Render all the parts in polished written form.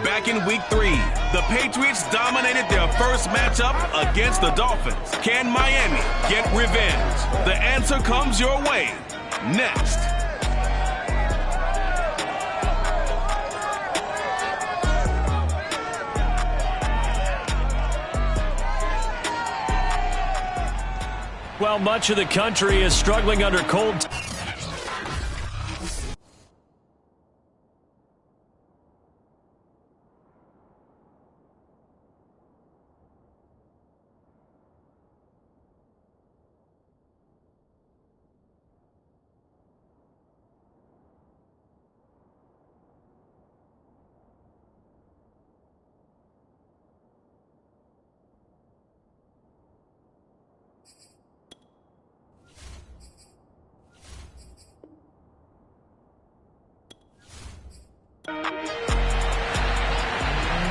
back in Week 3. The Patriots dominated their first matchup against the Dolphins. Can Miami get revenge? The answer comes your way next. Well, much of the country is struggling under cold.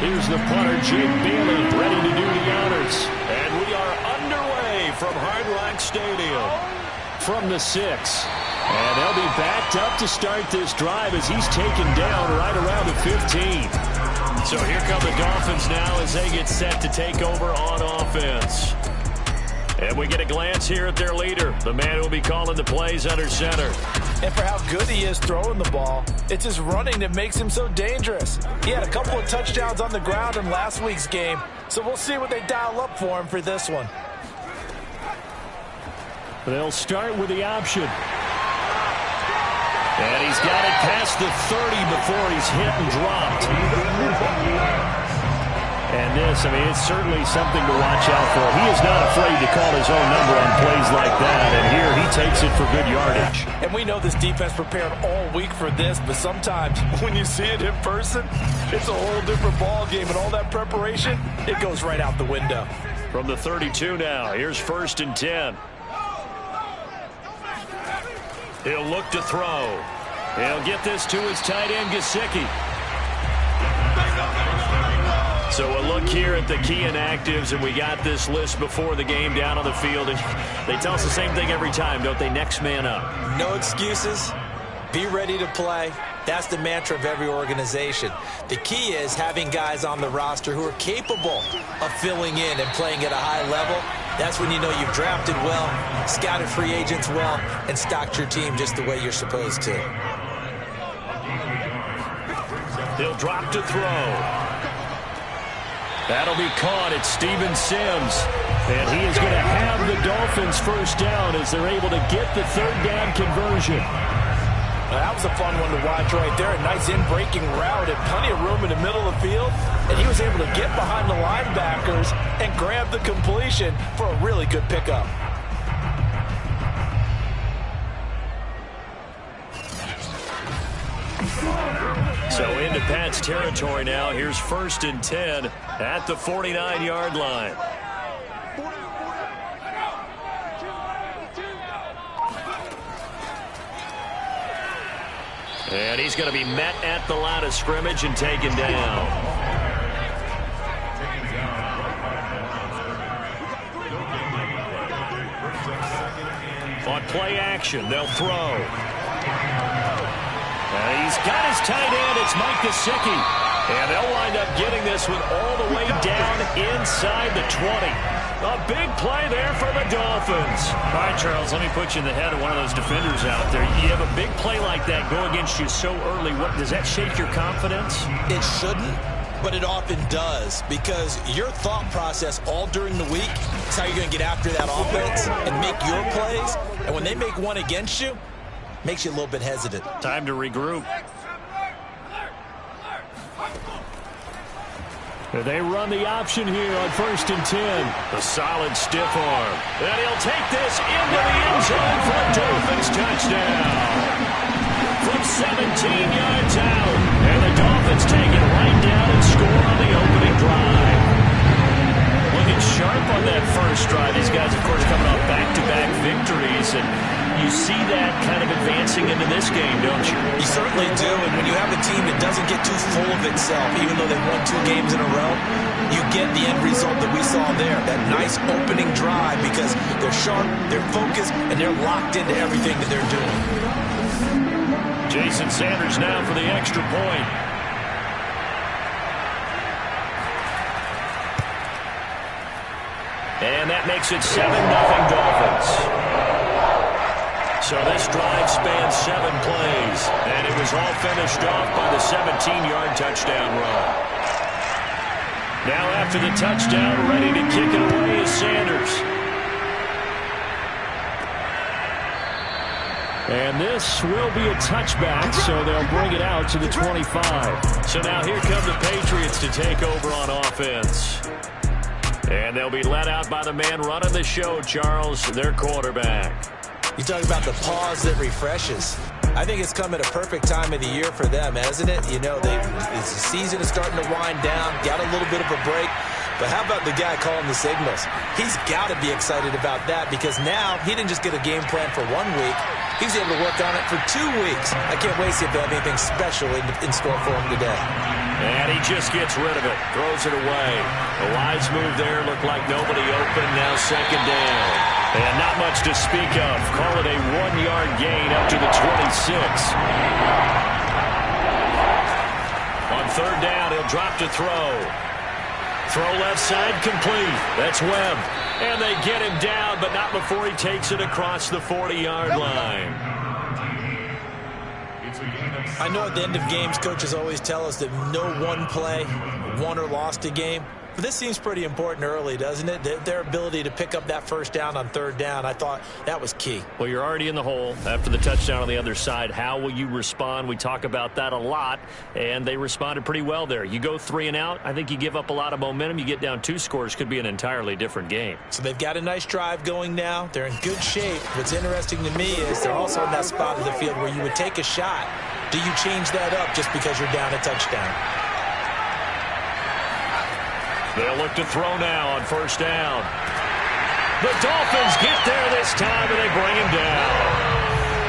Here's the punter, Jake Bailey, ready to do the honors. And we are underway from Hard Rock Stadium. From the 6. And they'll be backed up to start this drive as he's taken down right around the 15. So here come the Dolphins now as they get set to take over on offense. And we get a glance here at their leader, the man who will be calling the plays under center. And for how good he is throwing the ball, it's his running that makes him so dangerous. He had a couple of touchdowns on the ground in last week's game, so we'll see what they dial up for him for this one. They'll start with the option. And he's got it past the 30 before he's hit and dropped. And this, I mean, it's certainly something to watch out for. He is not afraid to call his own number on plays like that. And here he takes it for good yardage. And we know this defense prepared all week for this, but sometimes when you see it in person, it's a whole different ball game. And all that preparation, it goes right out the window. From the 32 now, here's 1st and 10. He'll look to throw. He'll get this to his tight end, Gesicki. So a look here at the key inactives, and we got this list before the game down on the field. And they tell us the same thing every time, don't they? Next man up. No excuses. Be ready to play. That's the mantra of every organization. The key is having guys on the roster who are capable of filling in and playing at a high level. That's when you know you've drafted well, scouted free agents well, and stocked your team just the way you're supposed to. He'll drop to throw. That'll be caught. It's Steven Sims. And he is going to have the Dolphins first down as they're able to get the 3rd down conversion. That was a fun one to watch right there. A nice in-breaking route and plenty of room in the middle of the field. And he was able to get behind the linebackers and grab the completion for a really good pickup. So into Pat's territory now. Here's 1st and 10 at the 49-yard line. And he's going to be met at the line of scrimmage and taken down. On play action, they'll throw. He's got his tight end. It's Mike Gesicki. And they'll wind up getting this one all the way down inside the 20. A big play there for the Dolphins. All right, Charles, let me put you in the head of one of those defenders out there. You have a big play like that go against you so early. What, does that shake your confidence? It shouldn't, but it often does, because your thought process all during the week is how you're going to get after that offense and make your plays. And when they make one against you, makes you a little bit hesitant. Time to regroup. They run the option here on 1st and 10. A solid stiff arm. And he'll take this into the end zone for a Dolphins touchdown. From 17 yards out. And the Dolphins take it right down and score on the opening drive. Looking sharp on that first drive. These guys, of course, coming off back-to-back victories. And you see that kind of advancing into this game, don't you? You certainly do, and when you have a team that doesn't get too full of itself, even though they've won 2 games in a row, you get the end result that we saw there, that nice opening drive, because they're sharp, they're focused, and they're locked into everything that they're doing. Jason Sanders now for the extra point. And that makes it 7-0 Dolphins. So this drive spans 7 plays, and it was all finished off by the 17-yard touchdown run. Now after the touchdown, ready to kick it away is Sanders. And this will be a touchback, so they'll bring it out to the 25. So now here come the Patriots to take over on offense. And they'll be led out by the man running the show, Charles, their quarterback. You talk about the pause that refreshes. I think it's come at a perfect time of the year for them, hasn't it? You know, the season is starting to wind down, got a little bit of a break. But how about the guy calling the signals? He's got to be excited about that because now he didn't just get a game plan for 1 week. He's able to work on it for 2 weeks. I can't wait to see if they have anything special in store for him today. And he just gets rid of it, throws it away. A wise move there, looked like nobody open, now second down. And not much to speak of. Call it a 1-yard gain up to the 26. On third down, he'll drop to throw. Throw left side complete. That's Webb. And they get him down, but not before he takes it across the 40-yard line. I know at the end of games, coaches always tell us that no one play won or lost a game. But this seems pretty important early, doesn't it? Their ability to pick up that first down on third down, I thought that was key. Well, you're already in the hole after the touchdown on the other side. How will you respond? We talk about that a lot, and they responded pretty well there. You go 3 and out, I think you give up a lot of momentum. You get down 2 scores, could be an entirely different game. So they've got a nice drive going now. They're in good shape. What's interesting to me is they're also in that spot of the field where you would take a shot. Do you change that up just because you're down a touchdown? They'll look to throw now on first down. The Dolphins get there this time, and they bring him down.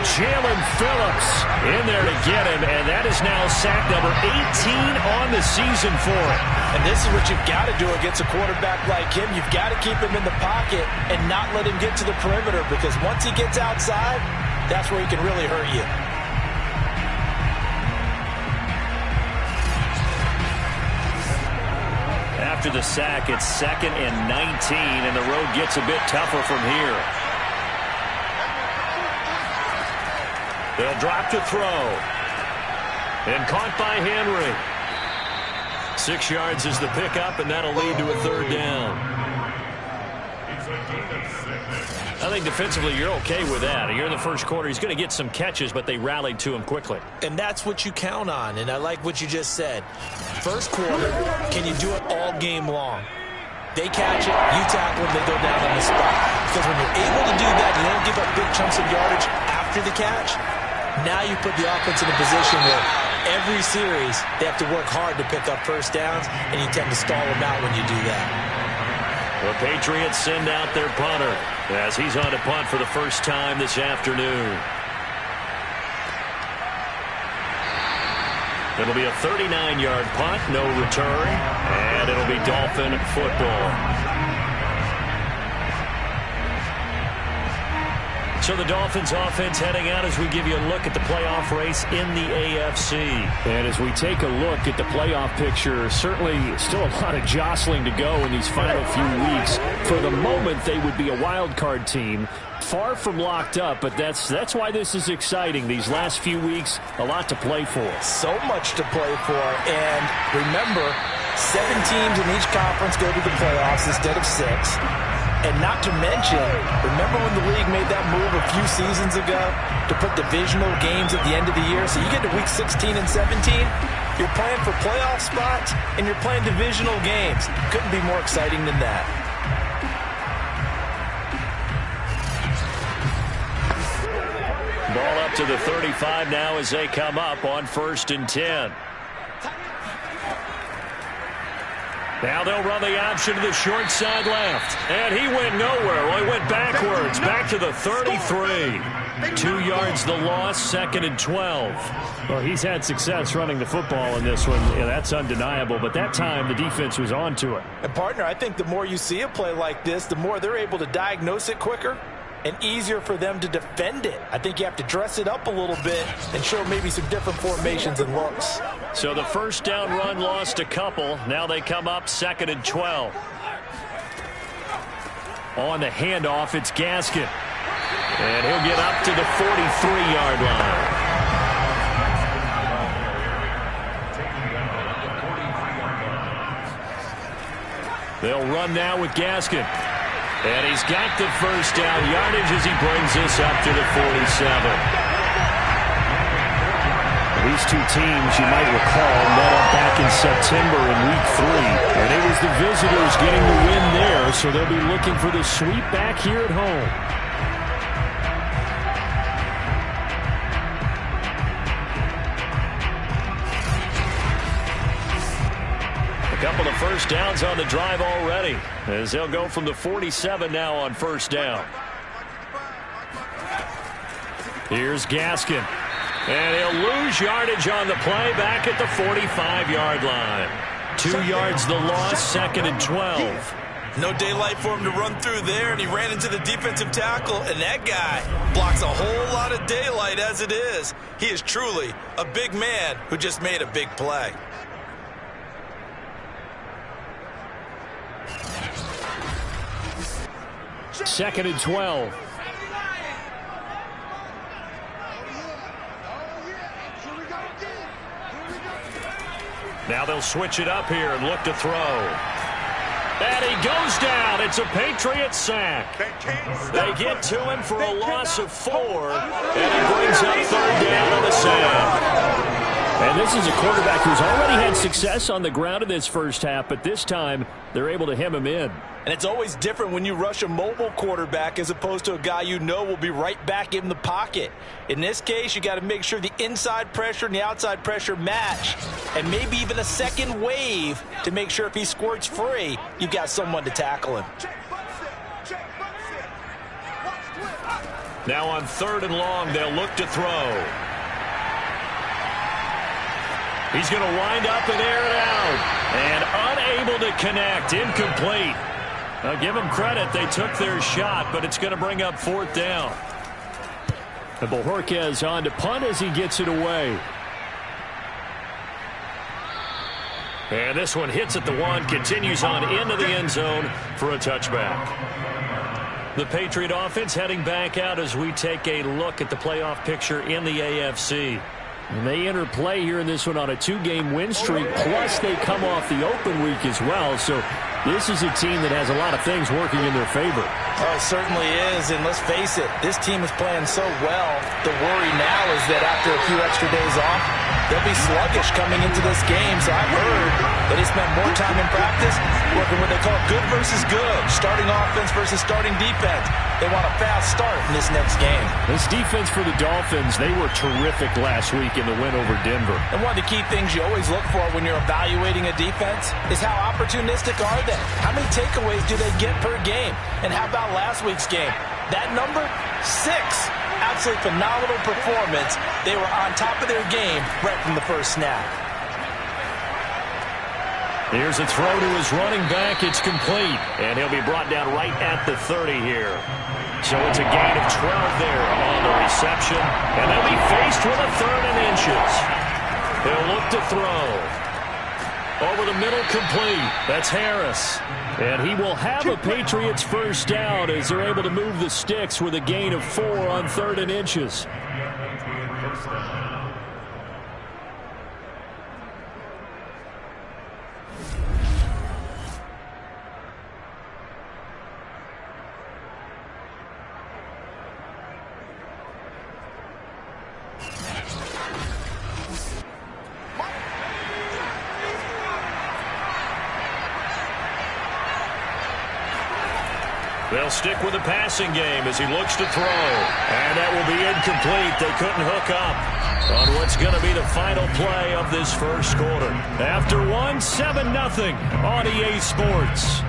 Jalen Phillips in there to get him, and that is now sack number 18 on the season for him. And this is what you've got to do against a quarterback like him. You've got to keep him in the pocket and not let him get to the perimeter, because once he gets outside, that's where he can really hurt you. After the sack, it's 2nd and 19, and the road gets a bit tougher from here. They'll drop to throw. And caught by Henry. 6 yards is the pickup, and that'll lead to a third down. I think defensively you're okay with that. You're in the first quarter. He's going to get some catches, but they rallied to him quickly. And that's what you count on, and I like what you just said. First quarter, can you do it all game long? They catch it, you tackle them, they go down on the spot. Because when you're able to do that, you don't give up big chunks of yardage after the catch. Now you put the offense in a position where every series they have to work hard to pick up first downs, and you tend to stall them out when you do that. The Patriots send out their punter as he's on to punt for the first time this afternoon. It'll be a 39-yard punt, no return, and it'll be Dolphin football. So the Dolphins offense heading out as we give you a look at the playoff race in the AFC. And as we take a look at the playoff picture, certainly still a lot of jostling to go in these final few weeks. For the moment, they would be a wild card team. Far from locked up, but that's why this is exciting. These last few weeks, a lot to play for. So much to play for. And remember, 7 teams in each conference go to the playoffs instead of 6. And not to mention, remember when the league made that move a few seasons ago to put divisional games at the end of the year? So you get to week 16 and 17, you're playing for playoff spots, and you're playing divisional games. Couldn't be more exciting than that. Ball up to the 35 now as they come up on 1st and 10. Now they'll run the option to the short side left. And he went nowhere. Well, he went backwards, back to the 33. 2 yards the loss, 2nd and 12. Well, he's had success running the football in this one. Yeah, that's undeniable. But that time, the defense was on to it. And, partner, I think the more you see a play like this, the more they're able to diagnose it quicker and easier for them to defend it. I think you have to dress it up a little bit and show maybe some different formations and looks. So the first down run lost a couple. Now they come up 2nd and 12. On the handoff, it's Gaskin. And he'll get up to the 43-yard line. They'll run now with Gaskin. And he's got the first down yardage as he brings this up to the 47. These two teams, you might recall, met up back in September in Week 3. And it was the visitors getting the win there, so they'll be looking for the sweep back here at home. A couple of first downs on the drive already, as they'll go from the 47 now on first down. Here's Gaskin. And he'll lose yardage on the play back at the 45-yard line. 2 yards the loss, 2nd and 12. No daylight for him to run through there, and he ran into the defensive tackle, and that guy blocks a whole lot of daylight as it is. He is truly a big man who just made a big play. Second and 12. Now they'll switch it up here and look to throw. And he goes down. It's a Patriot sack. They get to him for a loss of 4. And he brings up third down on the sack. And this is a quarterback who's already had success on the ground in this first half, but this time they're able to hem him in. And it's always different when you rush a mobile quarterback as opposed to a guy you know will be right back in the pocket. In this case, you got to make sure the inside pressure and the outside pressure match, and maybe even a second wave to make sure if he squirts free, you've got someone to tackle him. Now on third and long, they'll look to throw. He's going to wind up and air it out. And unable to connect. Incomplete. Now give them credit. They took their shot, but it's going to bring up fourth down. And Bojorquez on to punt as he gets it away. And this one hits at the 1, continues on into the end zone for a touchback. The Patriot offense heading back out as we take a look at the playoff picture in the AFC. And they enter play here in this one on a 2-game win streak, plus they come off the open week as well. So this is a team that has a lot of things working in their favor. Oh, it certainly is, and let's face it, this team is playing so well. The worry now is that after a few extra days off, they'll be sluggish coming into this game. So I've heard that they spent more time in practice working what they call good versus good, starting offense versus starting defense. They want a fast start in this next game. This defense for the Dolphins, they were terrific last week in the win over Denver. And one of the key things you always look for when you're evaluating a defense is how opportunistic are they? How many takeaways do they get per game? And how about last week's game? That number, 6. Absolutely phenomenal performance. They were on top of their game right from the first snap. Here's a throw to his running back. It's complete. And he'll be brought down right at the 30 here. So it's a gain of 12 there on the reception. And they'll be faced with a 3rd and inches. They'll look to throw. Over the middle, complete. That's Harris. And he will have a Patriots first down as they're able to move the sticks with a gain of 4 on 3rd and inches. They'll stick with the passing game as he looks to throw. And that will be incomplete. They couldn't hook up on what's going to be the final play of this first quarter. After 1, 7-0 on EA Sports.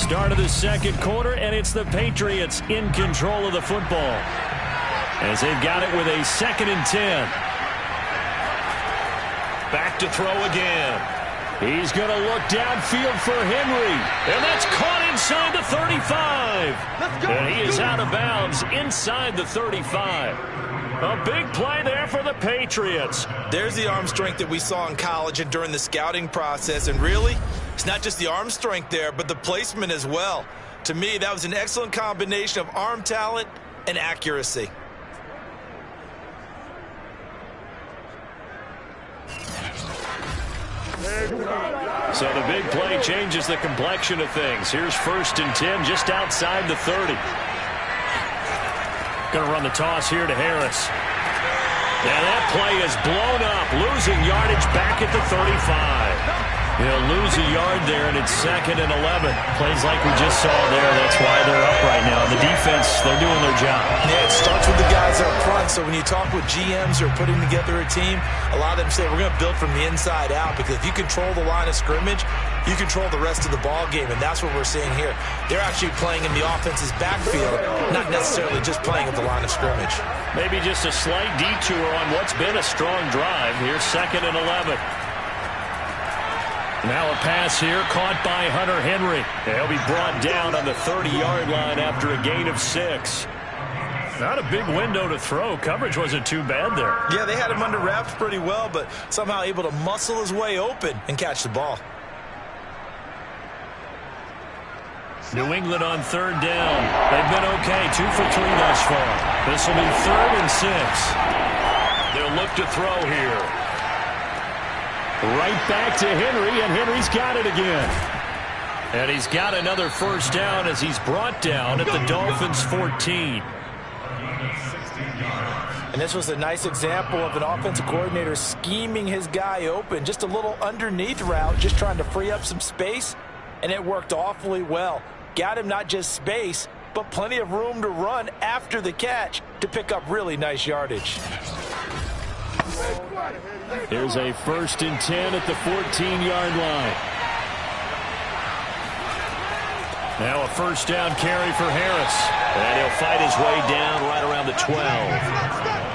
Start of the second quarter, and it's the Patriots in control of the football as they've got it with a 2nd and 10. Back to throw again. He's going to look downfield for Henry. And that's caught inside the 35. And he is out of bounds inside the 35. A big play there for the Patriots. There's the arm strength that we saw in college and during the scouting process. And really, it's not just the arm strength there, but the placement as well. To me, that was an excellent combination of arm talent and accuracy. So the big play changes the complexion of things. Here's 1st and 10 just outside the 30. Going to run the toss here to Harris. And that play is blown up, losing yardage back at the 35. He'll lose a yard there, and it's 2nd and 11. Plays like we just saw there. That's why they're up right now. The defense, they're doing their job. Yeah, it starts with the guys up front. So when you talk with GMs who are putting together a team, a lot of them say we're going to build from the inside out, because if you control the line of scrimmage, you control the rest of the ball game, and that's what we're seeing here. They're actually playing in the offense's backfield, not necessarily just playing at the line of scrimmage. Maybe just a slight detour on what's been a strong drive. Here's 2nd and 11. Now a pass here, caught by Hunter Henry. He'll be brought down on the 30-yard line after a gain of 6. Not a big window to throw. Coverage wasn't too bad there. Yeah, they had him under wraps pretty well, but somehow able to muscle his way open and catch the ball. New England on 3rd down. They've been okay, 2 for 3 thus far. This will be 3rd and 6. They'll look to throw here. Right back to Henry, and Henry's got it again. And he's got another 1st down as he's brought down at the Dolphins' 14. And this was a nice example of an offensive coordinator scheming his guy open. Just a little underneath route, just trying to free up some space, and it worked awfully well. Got him not just space, but plenty of room to run after the catch to pick up really nice yardage. Here's a 1st and 10 at the 14-yard line. Now a 1st down carry for Harris. And he'll fight his way down right around the 12.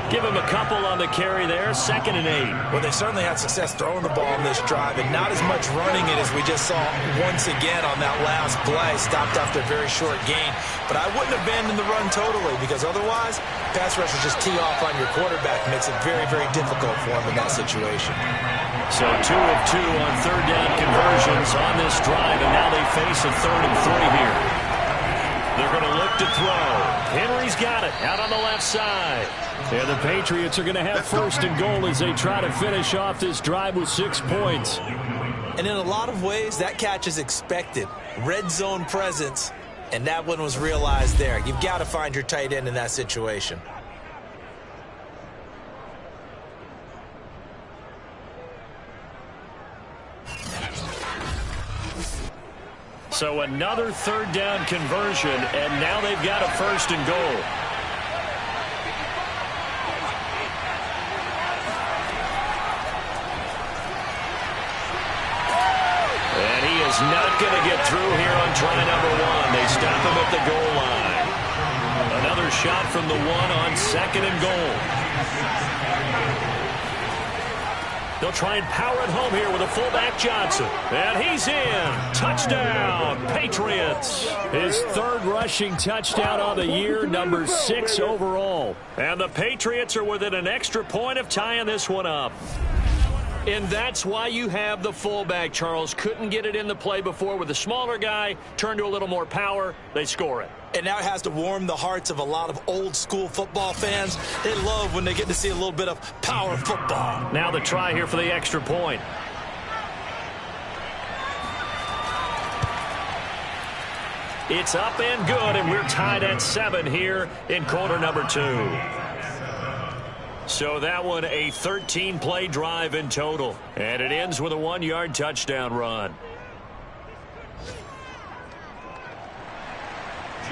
Give him a couple on the carry there, 2nd and 8. Well, they certainly had success throwing the ball in this drive, and not as much running it as we just saw once again on that last play. Stopped after a very short gain. But I wouldn't abandon the run totally, because otherwise, pass rushers just tee off on your quarterback. Makes it very, very difficult for him in that situation. So 2 of 2 on 3rd down conversions on this drive, and now they face a 3rd and 3 here. They're going to look to throw. Henry's got it out on the left side. Yeah, the Patriots are going to have 1st and goal as they try to finish off this drive with 6 points. And in a lot of ways, that catch is expected. Red zone presence, and that one was realized there. You've got to find your tight end in that situation. So another 3rd down conversion, and now they've got a 1st and goal. And he is not going to get through here on try number 1. They stop him at the goal line. Another shot from the 1 on 2nd and goal. They'll try and power it home here with a fullback Johnson. And he's in. Touchdown, Patriots. His 3rd rushing touchdown on the year, number 6 overall. And the Patriots are within an extra point of tying this one up. And that's why you have the fullback, Charles. Couldn't get it in the play before with a smaller guy. Turned to a little more power. They score it. And now it has to warm the hearts of a lot of old-school football fans. They love when they get to see a little bit of power football. Now the try here for the extra point. It's up and good, and we're tied at 7 here in quarter number 2. So that one a 13-play drive in total. And it ends with a 1-yard touchdown run.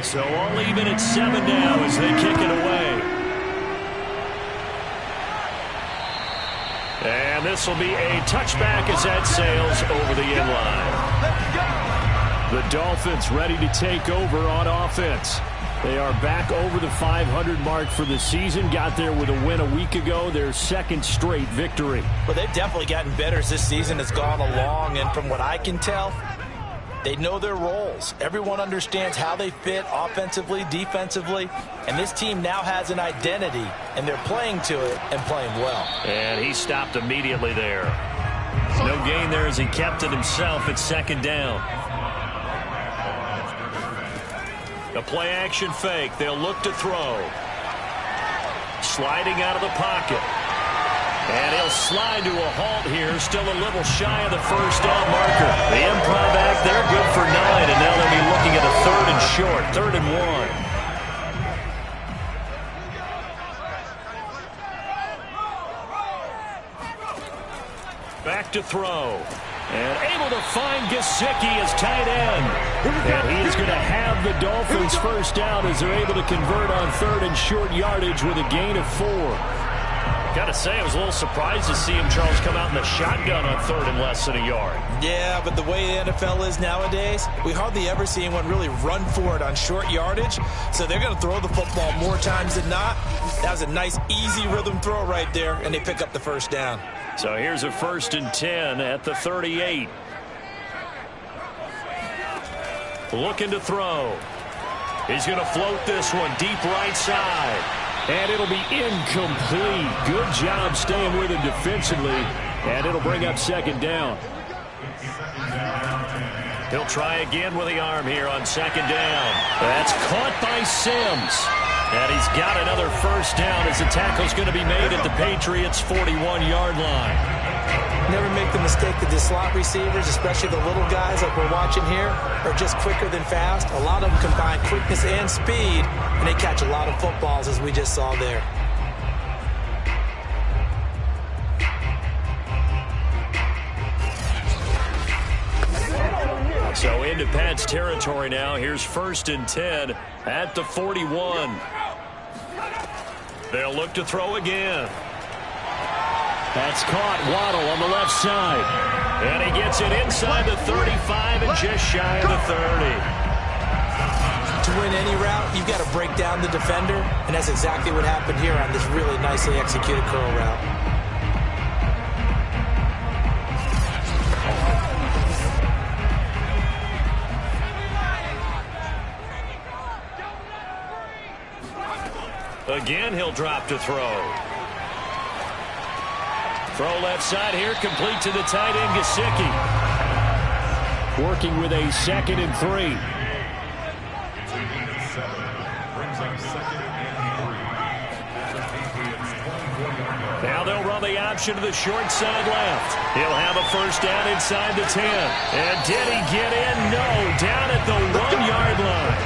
So all even at 7 now as they kick it away. And this will be a touchback as that sails over the end line. The Dolphins ready to take over on offense. They are back over the 500 mark for the season. Got there with a win a week ago, their 2nd straight victory. Well, they've definitely gotten better as this season has gone along, and from what I can tell, They know their roles. Everyone understands how they fit offensively, defensively, and this team now has an identity, and they're playing to it and playing well. And he stopped immediately there. No gain there as he kept it himself at second down. A play-action fake. They'll look to throw. Sliding out of the pocket. And he'll slide to a halt here, still a little shy of the first down marker. The improv act there, good for 9, and now they'll be looking at a 3rd and short, 3rd and 1. Back to throw. And able to find Gesicki as tight end. And he is going to have the Dolphins first down as they're able to convert on 3rd and short yardage with a gain of 4. Got to say, I was a little surprised to see him, Charles, come out in the shotgun on 3rd and less than a yard. Yeah, but the way the NFL is nowadays, we hardly ever see anyone really run for it on short yardage. So they're going to throw the football more times than not. That was a nice, easy rhythm throw right there, and they pick up the first down. So here's a 1st and 10 at the 38. Looking to throw. He's going to float this one deep right side. And it'll be incomplete. Good job staying with him defensively. And it'll bring up 2nd down. He'll try again with the arm here on 2nd down. That's caught by Sims. And he's got another first down as the tackle's going to be made at the Patriots' 41-yard line. Never make the mistake that the slot receivers, especially the little guys like we're watching here, are just quicker than fast. A lot of them combine quickness and speed, and they catch a lot of footballs, as we just saw there. So into Pat's territory now. Here's 1st and 10 at the 41. They'll look to throw again. That's caught. Waddle on the left side. And he gets it inside the 35 and just shy of the 30. To win any route, you've got to break down the defender, and that's exactly what happened here on this really nicely executed curl route. Again, he'll drop to throw. Throw left side here, complete to the tight end, Gesicki. Working with a 2nd and 3. Now they'll run the option to the short side left. He'll have a first down inside the 10. And did he get in? No, down at the 1-yard line.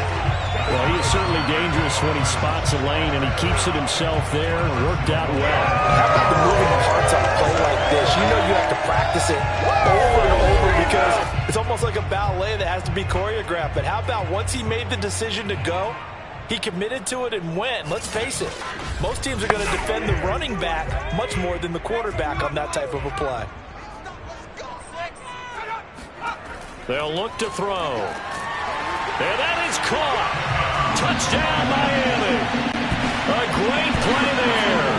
Well, he is certainly dangerous when he spots a lane, and he keeps it himself there and worked out well. How about the moving of hearts on a play like this? You know you have to practice it over and over because it's almost like a ballet that has to be choreographed. But how about once he made the decision to go, he committed to it and went. Let's face it, most teams are going to defend the running back much more than the quarterback on that type of a play. They'll look to throw. And that is caught. Touchdown, Miami. A great play there.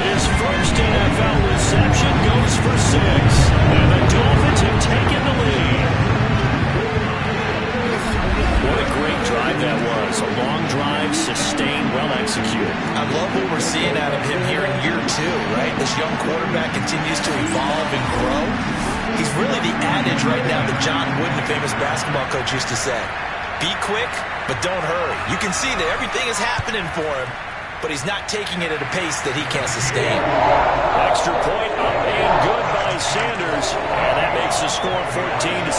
His first NFL reception goes for 6. And the Dolphins have taken the lead. What a great drive that was. A long drive, sustained, well executed. I love what we're seeing out of him here in year 2, right? This young quarterback continues to evolve and grow. He's really the adage right now that John Wooden, the famous basketball coach, used to say. Be quick, but don't hurry. You can see that everything is happening for him, but he's not taking it at a pace that he can't sustain. Extra point up and good by Sanders, and that makes the score 14-7.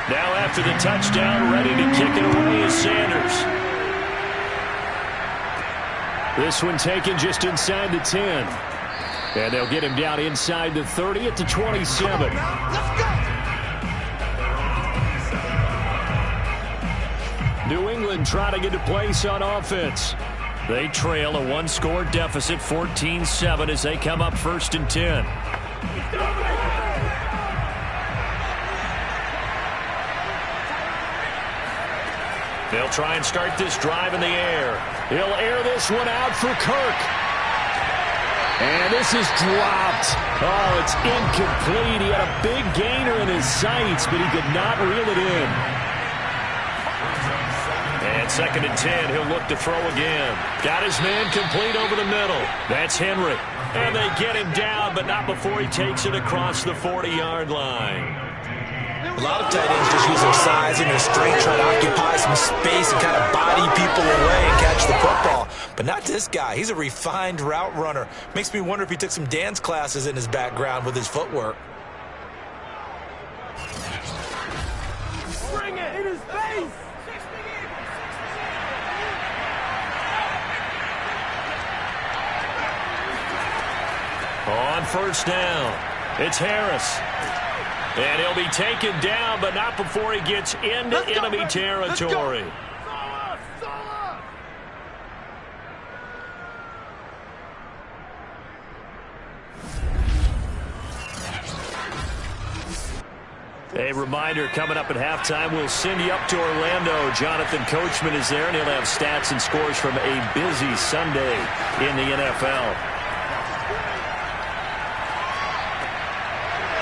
Now after the touchdown, ready to kick it away is Sanders. This one taken just inside the 10. And they'll get him down inside the 30 at the 27. New England trying to get a place on offense. They trail a 1-score deficit, 14-7, as they come up 1st and 10. They'll try and start this drive in the air. He'll air this one out for Kirk. And this is dropped. Oh, it's incomplete. He had a big gainer in his sights, but he could not reel it in. And 2nd and 10, he'll look to throw again. Got his man complete over the middle. That's Henry. And they get him down, but not before he takes it across the 40-yard line. A lot of tight ends just use their size and their strength, try to occupy some space and kind of body people away and catch the football. But not this guy. He's a refined route runner. Makes me wonder if he took some dance classes in his background with his footwork. Bring it in his face! On 1st down, it's Harris. And he'll be taken down, but not before he gets into enemy territory. A reminder, coming up at halftime, we'll send you up to Orlando. Jonathan Coachman is there, and he'll have stats and scores from a busy Sunday in the NFL.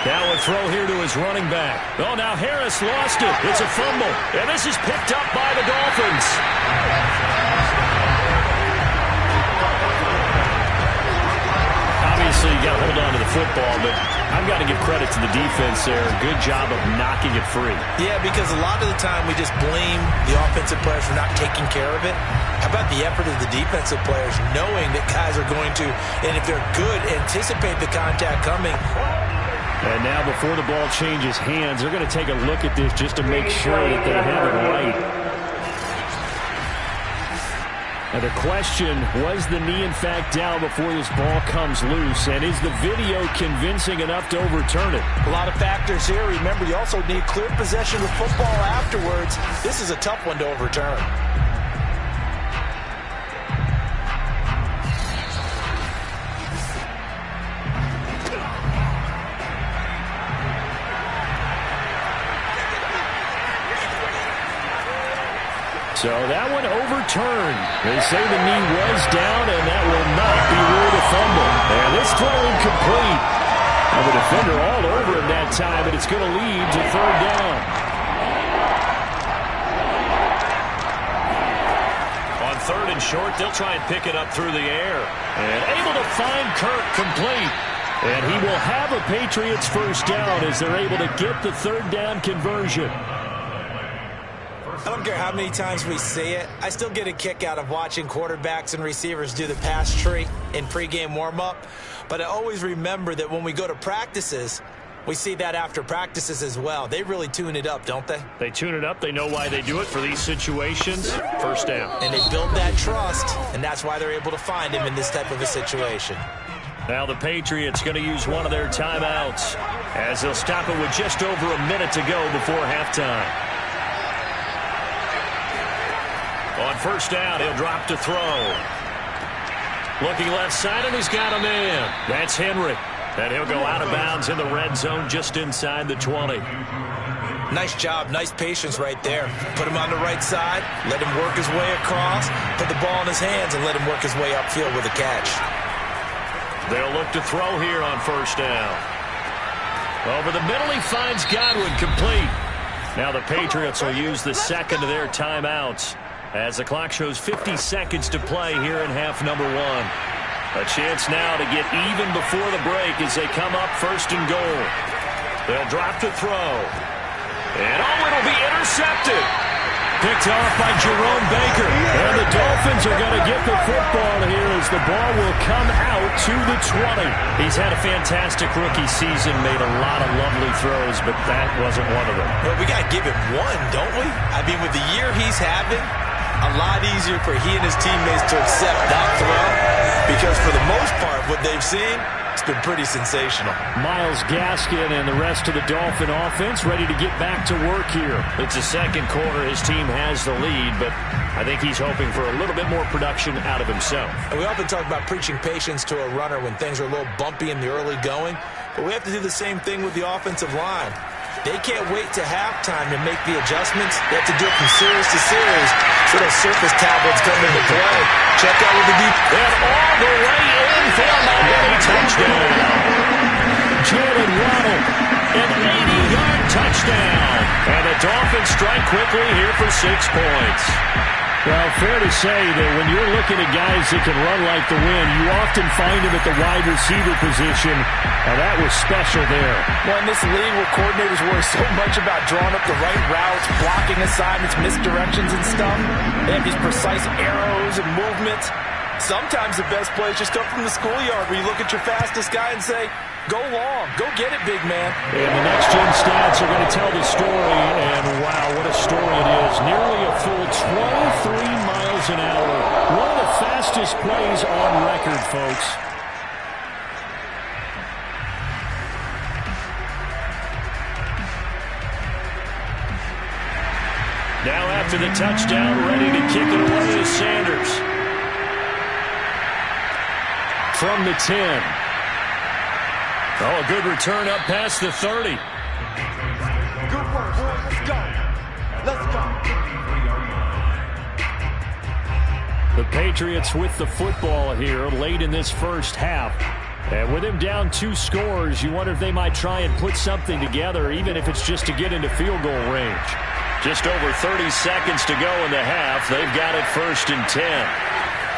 Now a throw here to his running back. Oh, now Harris lost it. It's a fumble. And this is picked up by the Dolphins. Obviously, you got to hold on to the football, but I've got to give credit to the defense there. Good job of knocking it free. Yeah, because a lot of the time we just blame the offensive players for not taking care of it. How about the effort of the defensive players knowing that guys are going to, and if they're good, anticipate the contact coming. And now before the ball changes hands, they're going to take a look at this just to make sure that they have it right. And the question, was the knee in fact down before this ball comes loose? And is the video convincing enough to overturn it? A lot of factors here. Remember, you also need clear possession of the football afterwards. This is a tough one to overturn. So that one overturned. They say the knee was down, and that will not be ruled a fumble. And this throw incomplete. And the defender all over him that time, but it's going to lead to 3rd down. On 3rd and short, they'll try and pick it up through the air. And able to find Kirk complete. And he will have a Patriots 1st down as they're able to get the 3rd down conversion. I don't care how many times we see it. I still get a kick out of watching quarterbacks and receivers do the pass tree in pregame warm-up. But I always remember that when we go to practices, we see that after practices as well. They really tune it up, don't they? They tune it up. They know why they do it for these situations. 1st down. And they build that trust, and that's why they're able to find him in this type of a situation. Now the Patriots going to use one of their timeouts as they'll stop it with just over a minute to go before halftime. On 1st down, he'll drop to throw. Looking left side, and he's got a man. That's Henry. And he'll go out of bounds in the red zone just inside the 20. Nice job, nice patience right there. Put him on the right side, let him work his way across, put the ball in his hands, and let him work his way upfield with a catch. They'll look to throw here on 1st down. Over the middle, he finds Godwin complete. Now the Patriots will use the 2nd of their timeouts as the clock shows 50 seconds to play here in half number 1. A chance now to get even before the break as they come up 1st and goal. They'll drop to throw. And it'll be intercepted. Picked off by Jerome Baker. And the Dolphins are going to get the football here as the ball will come out to the 20. He's had a fantastic rookie season, made a lot of lovely throws, but that wasn't one of them. Well, we got to give him one, don't we? I mean, with the year he's having, a lot easier for he and his teammates to accept that throw because for the most part, what they've seen, it's been pretty sensational. Myles Gaskin and the rest of the Dolphin offense ready to get back to work here. It's the 2nd quarter. His team has the lead, but I think he's hoping for a little bit more production out of himself. And we often talk about preaching patience to a runner when things are a little bumpy in the early going, but we have to do the same thing with the offensive line. They can't wait to halftime to make the adjustments. They have to do it from series to series. So those surface tablets come into play. Check out with the deep. And all the way in for Miami. Dolphins strike quickly here for 6 points. Well, fair to say that when you're looking at guys that can run like the wind, you often find them at the wide receiver position, and that was special there. Well, in this league where coordinators worry so much about drawing up the right routes, blocking assignments, misdirections and stuff, they have these precise arrows and movements. Sometimes the best plays just come from the schoolyard where you look at your fastest guy and say, go long, go get it, big man. And the next-gen stats are going to tell the story, and wow, what a story it is. Nearly a full 23 miles an hour. One of the fastest plays on record, folks. Now after the touchdown, ready to kick it away is Sanders. From the 10. Oh, a good return up past the 30. Good work, boy. Let's go. Let's go. The Patriots with the football here late in this first half. And with him down 2 scores, you wonder if they might try and put something together, even if it's just to get into field goal range. Just over 30 seconds to go in the half. They've got it 1st and 10.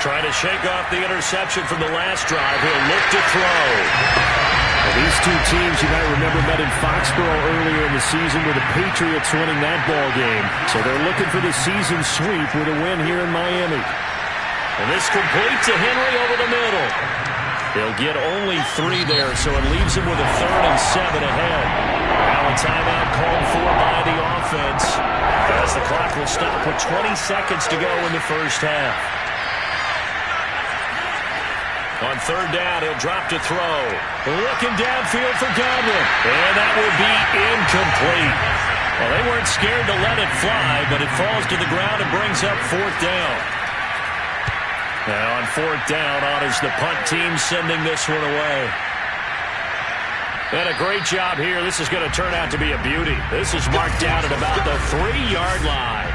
Trying to shake off the interception from the last drive. He'll look to throw. Well, these two teams, you might remember, met in Foxborough earlier in the season with the Patriots winning that ball game. So they're looking for the season sweep with a win here in Miami. And this complete to Henry over the middle. They'll get only 3 there, so it leaves him with a 3rd and 7 ahead. Now a timeout called for by the offense, as the clock will stop with 20 seconds to go in the first half. On 3rd down, he'll drop to throw. Looking downfield for Godwin. And that will be incomplete. Well, they weren't scared to let it fly, but it falls to the ground and brings up 4th down. Now on 4th down, honors the punt team sending this one away. And a great job here. This is going to turn out to be a beauty. This is marked down at about the 3-yard line.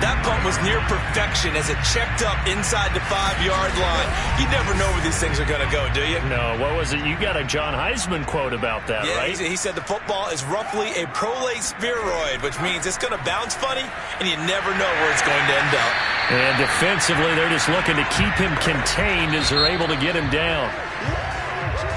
That punt was near perfection as it checked up inside the 5-yard line. You never know where these things are going to go, do you? No, what was it? You got a John Heisman quote about that, yeah, right? He said the football is roughly a prolate spheroid, which means it's going to bounce funny, and you never know where it's going to end up. And defensively, they're just looking to keep him contained as they're able to get him down.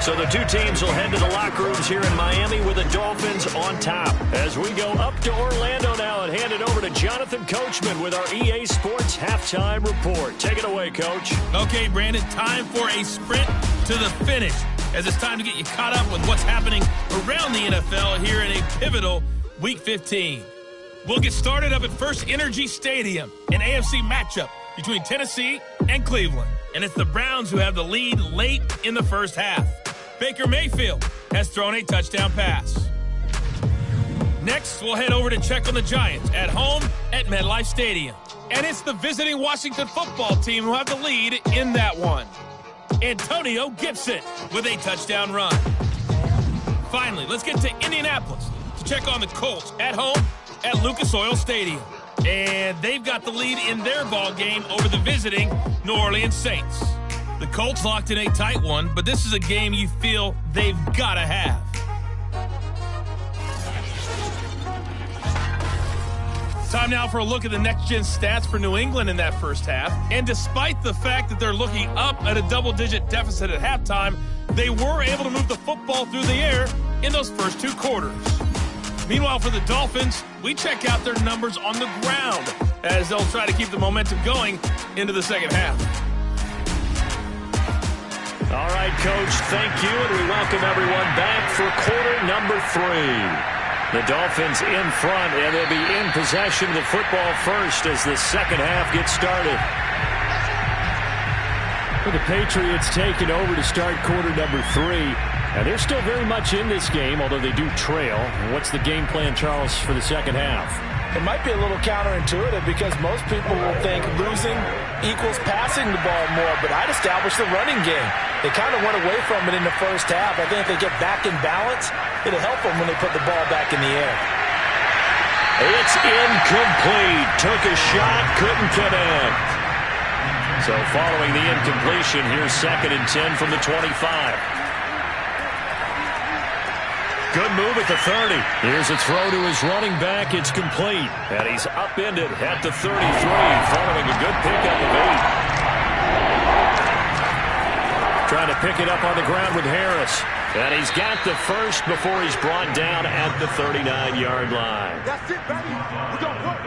So the two teams will head to the locker rooms here in Miami with the Dolphins on top. As we go up to Orlando now and hand it over to Jonathan Coachman with our EA Sports Halftime Report. Take it away, Coach. Okay, Brandon, time for a sprint to the finish, as it's time to get you caught up with what's happening around the NFL here in a pivotal Week 15. We'll get started up at First Energy Stadium, an AFC matchup between Tennessee and Cleveland. And it's the Browns who have the lead late in the first half. Baker Mayfield has thrown a touchdown pass. Next, we'll head over to check on the Giants at home at MetLife Stadium. And it's the visiting Washington football team who have the lead in that one. Antonio Gibson with a touchdown run. Finally, let's get to Indianapolis to check on the Colts at home at Lucas Oil Stadium. And they've got the lead in their ball game over the visiting New Orleans Saints. The Colts locked in a tight one, but this is a game you feel they've got to have. Time now for a look at the next-gen stats for New England in that first half. And despite the fact that they're looking up at a double-digit deficit at halftime, they were able to move the football through the air in those first 2 quarters. Meanwhile, for the Dolphins, we check out their numbers on the ground as they'll try to keep the momentum going into the second half. All right, Coach, thank you, and we welcome everyone back for quarter number 3. The Dolphins in front, and they'll be in possession of the football first as the second half gets started. Well, the Patriots taking over to start quarter number 3. And they're still very much in this game, although they do trail. What's the game plan, Charles, for the second half? It might be a little counterintuitive because most people will think losing equals passing the ball more, but I'd establish the running game. They kind of went away from it in the first half. I think if they get back in balance, it'll help them when they put the ball back in the air. It's incomplete. Took a shot, couldn't connect. So following the incompletion, here's 2nd and 10 from the 25. Good move at the 30. Here's a throw to his running back. It's complete. And he's upended at the 33 following a good pickup of 8. Trying to pick it up on the ground with Harris. And he's got the first before he's brought down at the 39-yard line. That's it, baby. We're going to work.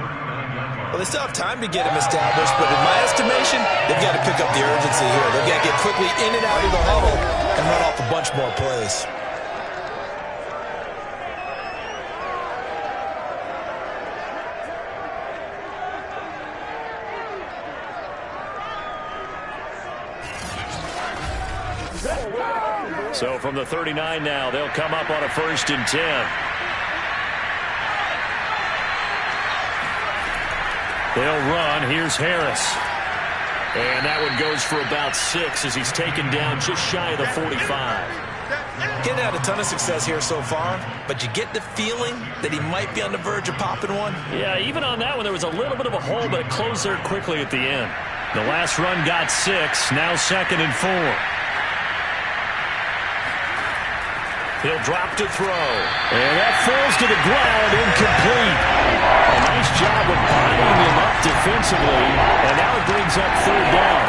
Well, they still have time to get him established, but in my estimation, they've got to pick up the urgency here. They've got to get quickly in and out of the huddle and run off a bunch more plays. So from the 39 now, they'll come up on a 1st and 10. They'll run. Here's Harris. And that one goes for about 6 as he's taken down just shy of the 45. Getting had a ton of success here so far, but you get the feeling that he might be on the verge of popping one. Yeah, even on that one, there was a little bit of a hole, but it closed there quickly at the end. The last run got 6, now 2nd and 4. He'll drop to throw. And that falls to the ground, incomplete. A nice job of bodying him up defensively. And now it brings up 3rd down.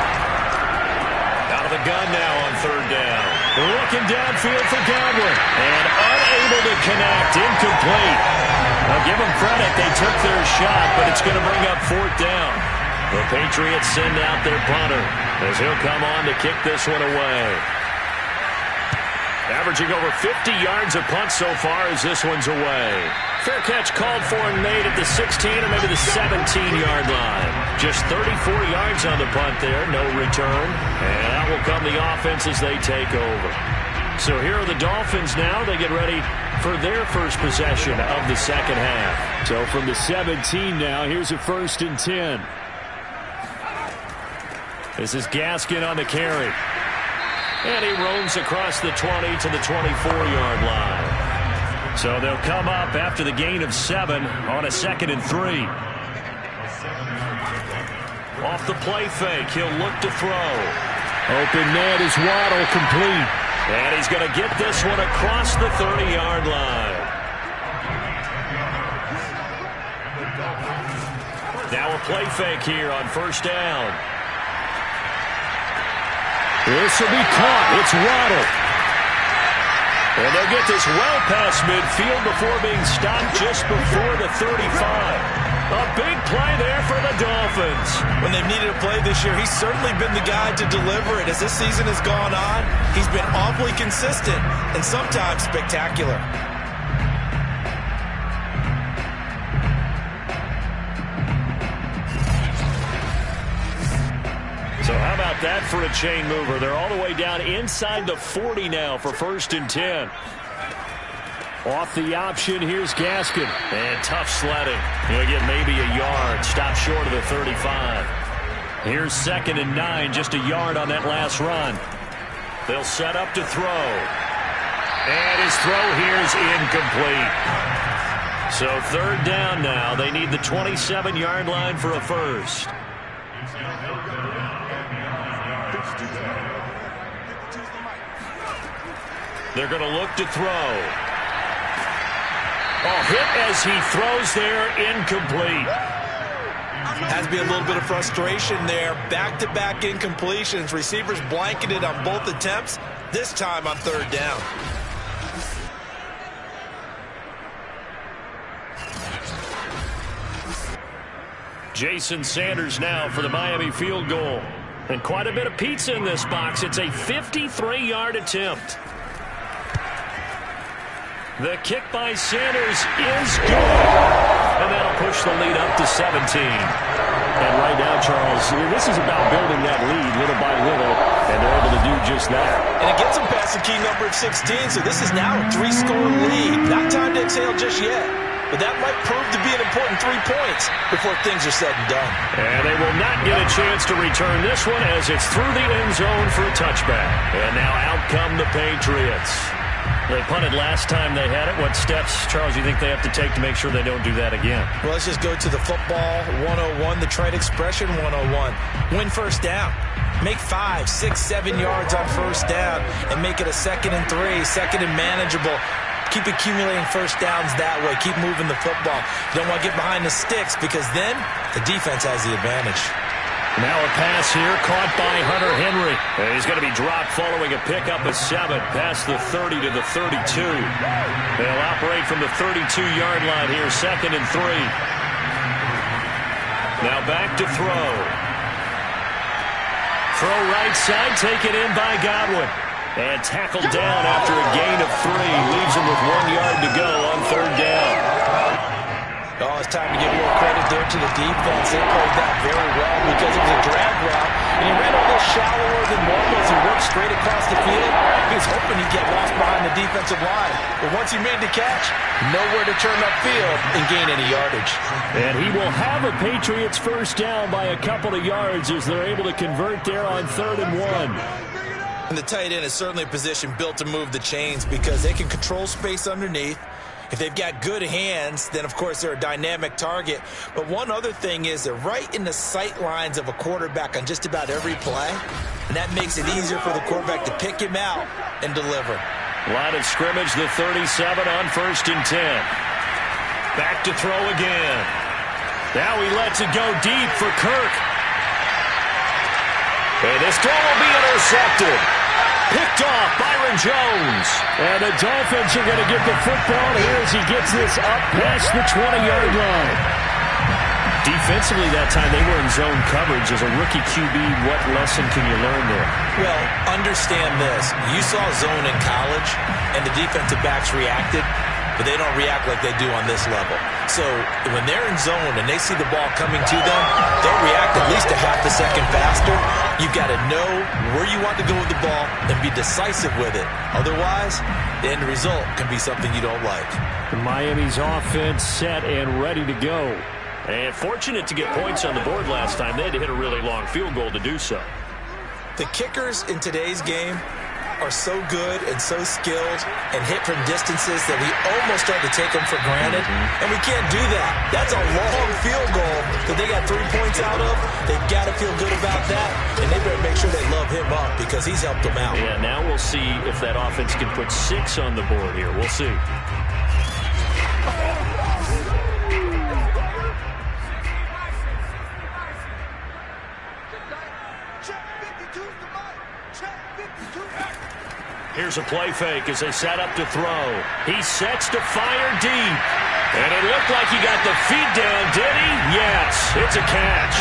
Out of the gun now on 3rd down. Looking downfield for Godwin. And unable to connect, incomplete. Now give them credit, they took their shot, but it's going to bring up 4th down. The Patriots send out their punter as he'll come on to kick this one away. Averaging over 50 yards a punt so far as this one's away. Fair catch called for and made at the 16 or maybe the 17-yard line. Just 34 yards on the punt there, no return. And that will come the offense as they take over. So here are the Dolphins now. They get ready for their first possession of the second half. So from the 17 now, here's a 1st and 10. This is Gaskin on the carry. And he roams across the 20 to the 24-yard line. So they'll come up after the gain of 7 on a 2nd and 3. Off the play fake, he'll look to throw. Open net is Waddle, complete. And he's going to get this one across the 30-yard line. Now a play fake here on 1st down. This will be caught. It's Waddle. And they'll get this well past midfield before being stopped just before the 35. A big play there for the Dolphins. When they've needed a play this year, he's certainly been the guy to deliver it. As this season has gone on, he's been awfully consistent and sometimes spectacular. So how about that for a chain mover? They're all the way down inside the 40 now for 1st and 10. Off the option, here's Gaskin. And tough sledding. He'll get maybe a yard. Stop short of the 35. Here's 2nd and 9, just a yard on that last run. They'll set up to throw. And his throw here is incomplete. So 3rd down now. They need the 27-yard line for a first. They're going to look to throw. Oh, hit as he throws there, incomplete. Has to be a little bit of frustration there. Back-to-back incompletions. Receivers blanketed on both attempts, this time on 3rd down. Jason Sanders now for the Miami field goal. And quite a bit of pizza in this box. It's a 53-yard attempt. The kick by Sanders is good. And that'll push the lead up to 17. And right now, Charles, this is about building that lead little by little, and they're able to do just that. And it gets them past the key number of 16, so this is now a 3-score lead. Not time to exhale just yet, but that might prove to be an important 3 points before things are said and done. And they will not get a chance to return this one as it's through the end zone for a touchback. And now out come the Patriots. They punted last time they had it. What steps, Charles, you think they have to take to make sure they don't do that again? Well, let's just go to the football 101, the trade expression 101. Win 1st down. Make 5, 6, 7 yards on 1st down and make it a 2nd and 3, 2nd and manageable. Keep accumulating first downs that way. Keep moving the football. You don't want to get behind the sticks because then the defense has the advantage. Now a pass here caught by Hunter Henry. And he's going to be dropped following a pickup of 7 past the 30 to the 32. They'll operate from the 32-yard line here, 2nd and 3. Now back to throw. Throw right side, taken in by Godwin. And tackled down after a gain of 3. Leaves him with 1 yard to go on 3rd down. Oh, it's time to give more credit there to the defense. They played that very well because it was a drag route, and he ran a little shallower than normal as he worked straight across the field. He was hoping he'd get lost behind the defensive line. But once he made the catch, nowhere to turn upfield and gain any yardage. And he will have a Patriots first down by a couple of yards as they're able to convert there on 3rd and 1. And the tight end is certainly a position built to move the chains because they can control space underneath. If they've got good hands, then, of course, they're a dynamic target. But one other thing is they're right in the sight lines of a quarterback on just about every play. And that makes it easier for the quarterback to pick him out and deliver. Line of scrimmage, the 37 on 1st and 10. Back to throw again. Now he lets it go deep for Kirk. And this throw will be intercepted. Picked off, Byron Jones. And the Dolphins are going to get the football here as he gets this up past the 20-yard line. Defensively that time, they were in zone coverage. As a rookie QB, what lesson can you learn there? Well, understand this. You saw zone in college, and the defensive backs reacted, but they don't react like they do on this level. So when they're in zone and they see the ball coming to them, they'll react at least a half a second faster. You've got to know where you want to go with the ball and be decisive with it. Otherwise, the end result can be something you don't like. Miami's offense set and ready to go. And fortunate to get points on the board last time. They had to hit a really long field goal to do so. The kickers in today's game are so good and so skilled and hit from distances that we almost start to take them for granted, and we can't do that. That's a long field goal that they got 3 points out of. They've got to feel good about that, and they better make sure they love him up because he's helped them out. Yeah, now we'll see if that offense can put 6 on the board here. We'll see. Here's a play fake as they set up to throw. He sets to fire deep. And it looked like he got the feet down, did he? Yes, it's a catch.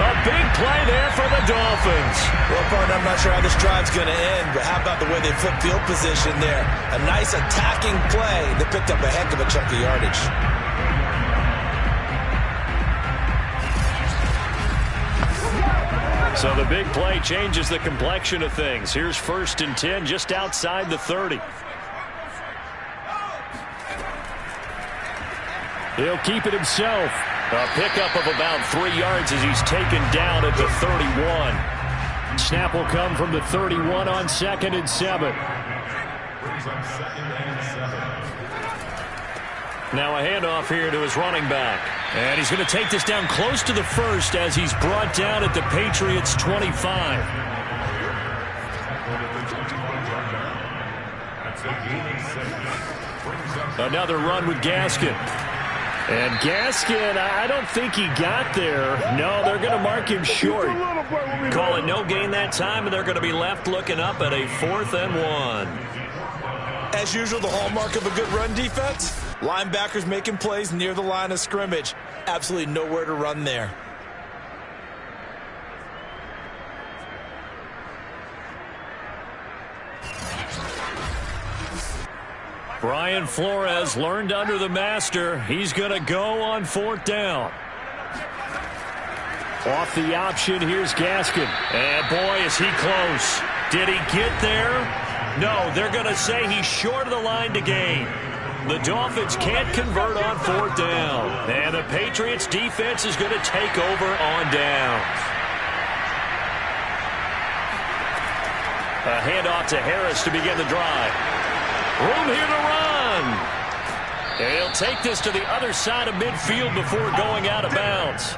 A big play there for the Dolphins. Well, partner, I'm not sure how this drive's going to end, but how about the way they flipped field position there? A nice attacking play that picked up a heck of a chunk of yardage. So the big play changes the complexion of things. Here's 1st and 10 just outside the 30. He'll keep it himself. A pickup of about 3 yards as he's taken down at the 31. Snap will come from the 31 on 2nd and 7. Now a handoff here to his running back. And he's going to take this down close to the 1st as he's brought down at the Patriots' 25. Another run with Gaskin. And Gaskin, I don't think he got there. No, they're going to mark him short. Call it no gain that time, and they're going to be left looking up at a 4th and 1. As usual, the hallmark of a good run defense, linebackers making plays near the line of scrimmage. Absolutely nowhere to run there. Brian Flores learned under the master. He's going to go on 4th down. Off the option, here's Gaskin. And boy, is he close. Did he get there? No, they're going to say he's short of the line to gain. The Dolphins can't convert on 4th down. And the Patriots defense is going to take over on downs. A handoff to Harris to begin the drive. Room here to run. And he'll take this to the other side of midfield before going out of bounds.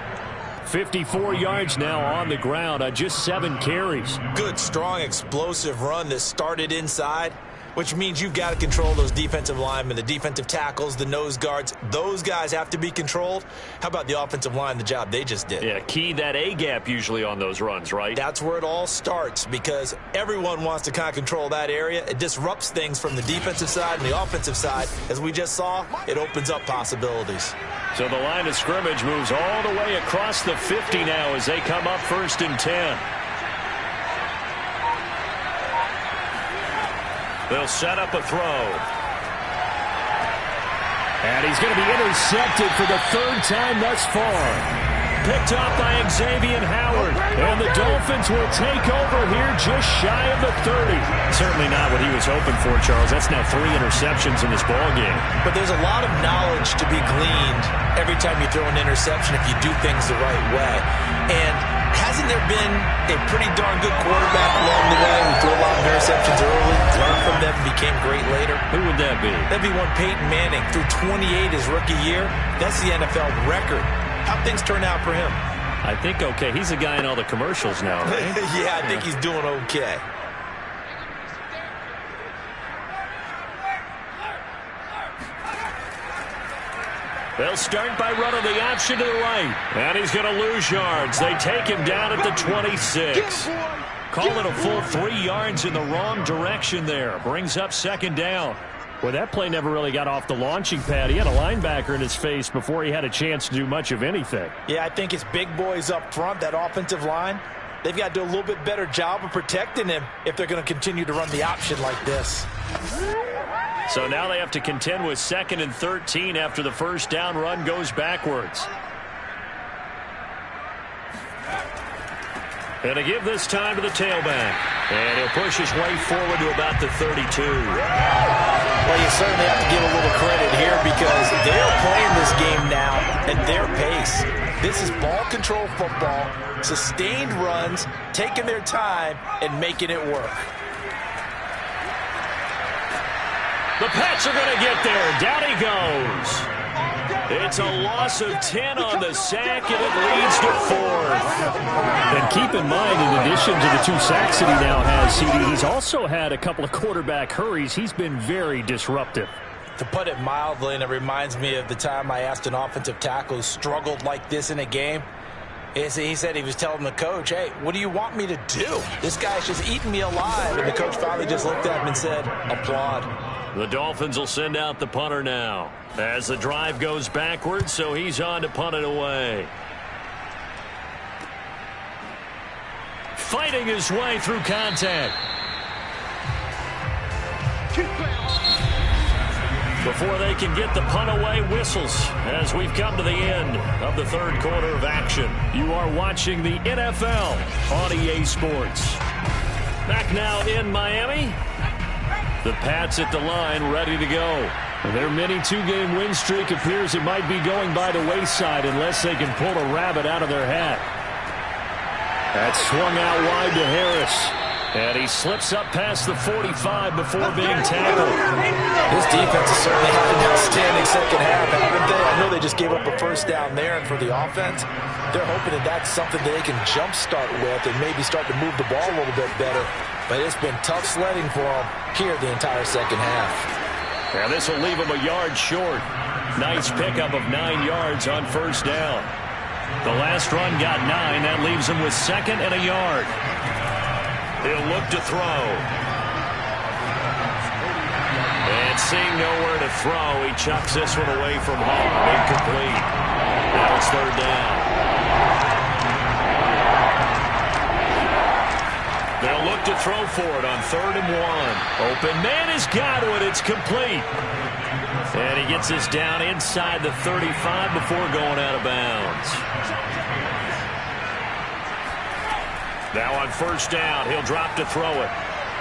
54 yards now on the ground on just 7 carries. Good, strong, explosive run that started inside, which means you've got to control those defensive linemen, the defensive tackles, the nose guards. Those guys have to be controlled. How about the offensive line, the job they just did? Yeah, key that A-gap usually on those runs, right? That's where it all starts because everyone wants to kind of control that area. It disrupts things from the defensive side and the offensive side. As we just saw, it opens up possibilities. So the line of scrimmage moves all the way across the 50 now as they come up 1st and 10. They'll set up a throw. And he's going to be intercepted for the 3rd time thus far. Picked off by Xavier Howard. And the Dolphins will take over here just shy of the 30. Certainly not what he was hoping for, Charles. That's now 3 interceptions in this ballgame. But there's a lot of knowledge to be gleaned every time you throw an interception if you do things the right way. And hasn't there been a pretty darn good quarterback along the way who threw a lot of interceptions early, learned from them, and became great later? Who would that be? That'd be one Peyton Manning. Threw 28 his rookie year. That's the NFL record. How'd things turn out for him? I think okay. He's a guy in all the commercials now, right? Yeah, I think he's doing okay. They'll start by running the option to the right. And he's going to lose yards. They take him down at the 26. Call it a full 3 yards in the wrong direction there. Brings up 2nd down. Well, that play never really got off the launching pad. He had a linebacker in his face before he had a chance to do much of anything. Yeah, I think his big boys up front, that offensive line, they've got to do a little bit better job of protecting him if they're going to continue to run the option like this. So now they have to contend with 2nd and 13 after the 1st down run goes backwards. Going to give this time to the tailback. And he'll push his way forward to about the 32. Well, you certainly have to give a little credit here because they're playing this game now at their pace. This is ball control football, sustained runs, taking their time, and making it work. The Pats are going to get there. Down he goes. It's a loss of 10 on the sack, and it leads to 4th. And keep in mind, in addition to the 2 sacks that he now has, CD, he's also had a couple of quarterback hurries. He's been very disruptive. To put it mildly, and it reminds me of the time I asked an offensive tackle who struggled like this in a game. He said he was telling the coach, hey, what do you want me to do? This guy's just eating me alive. And the coach finally just looked at him and said, applaud. The Dolphins will send out the punter now as the drive goes backwards, so he's on to punt it away. Fighting his way through contact. Before they can get the punt away, whistles as we've come to the end of the 3rd quarter of action. You are watching the NFL on EA Sports. Back now in Miami. The Pats at the line, ready to go. Their mini 2-game win streak appears it might be going by the wayside unless they can pull a rabbit out of their hat. That's swung out wide to Harris. And he slips up past the 45 before being tackled. This defense has certainly had an outstanding 2nd half, haven't they? I know they just gave up a 1st down there, and for the offense, they're hoping that that's something that they can jumpstart with and maybe start to move the ball a little bit better. But it's been tough sledding for them here the entire 2nd half. Yeah, this will leave them a yard short. Nice pickup of 9 yards on 1st down. The last run got 9. That leaves them with 2nd and a yard. He'll look to throw. And seeing nowhere to throw, he chucks this one away from home. Incomplete. Now it's 3rd down. They'll look to throw for it on 3rd and 1. Open man has got it. It's complete. And he gets this down inside the 35 before going out of bounds. Now on 1st down, he'll drop to throw it.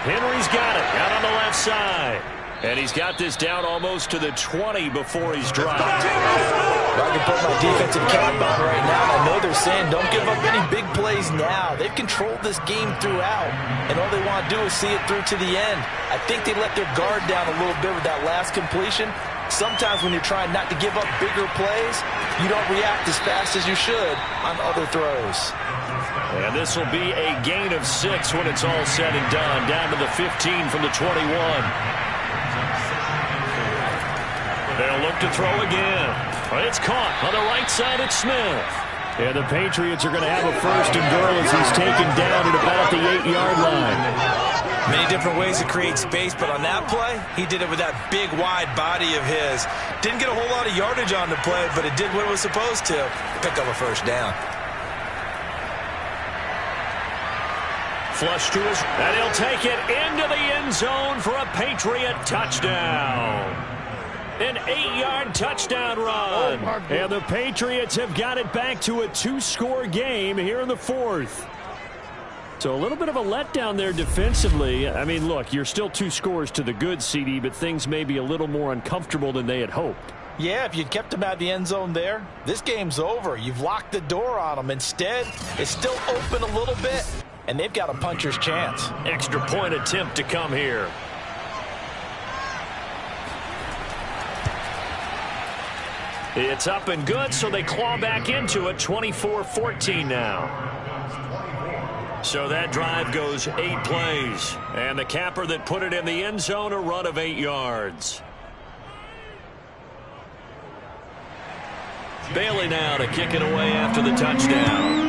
Henry's got it out on the left side. And he's got this down almost to the 20 before he's dropped. Well, I can put my defensive cap on right now. I know they're saying don't give up any big plays now. They've controlled this game throughout, and all they want to do is see it through to the end. I think they let their guard down a little bit with that last completion. Sometimes when you're trying not to give up bigger plays, you don't react as fast as you should on other throws. And this will be a gain of 6 when it's all said and done. Down to the 15 from the 21. They'll look to throw again. It's caught on the right side. It's Smith. And the Patriots are going to have a first and goal as he's taken down at about the 8-yard line. Many different ways to create space, but on that play, he did it with that big, wide body of his. Didn't get a whole lot of yardage on the play, but it did what it was supposed to. Pick up a first down. Flush to his, and he'll take it into the end zone for a Patriot touchdown. An 8-yard touchdown run. And the Patriots have got it back to a 2-score game here in the 4th. So a little bit of a letdown there defensively. I mean, look, you're still 2 scores to the good, CD, but things may be a little more uncomfortable than they had hoped. Yeah, if you'd kept him at the end zone there, this game's over. You've locked the door on him. Instead, it's still open a little bit, and they've got a puncher's chance. Extra point attempt to come here. It's up and good, so they claw back into it. 24-14 now. So that drive goes 8 plays. And the capper that put it in the end zone, a run of 8 yards. Bailey now to kick it away after the touchdown.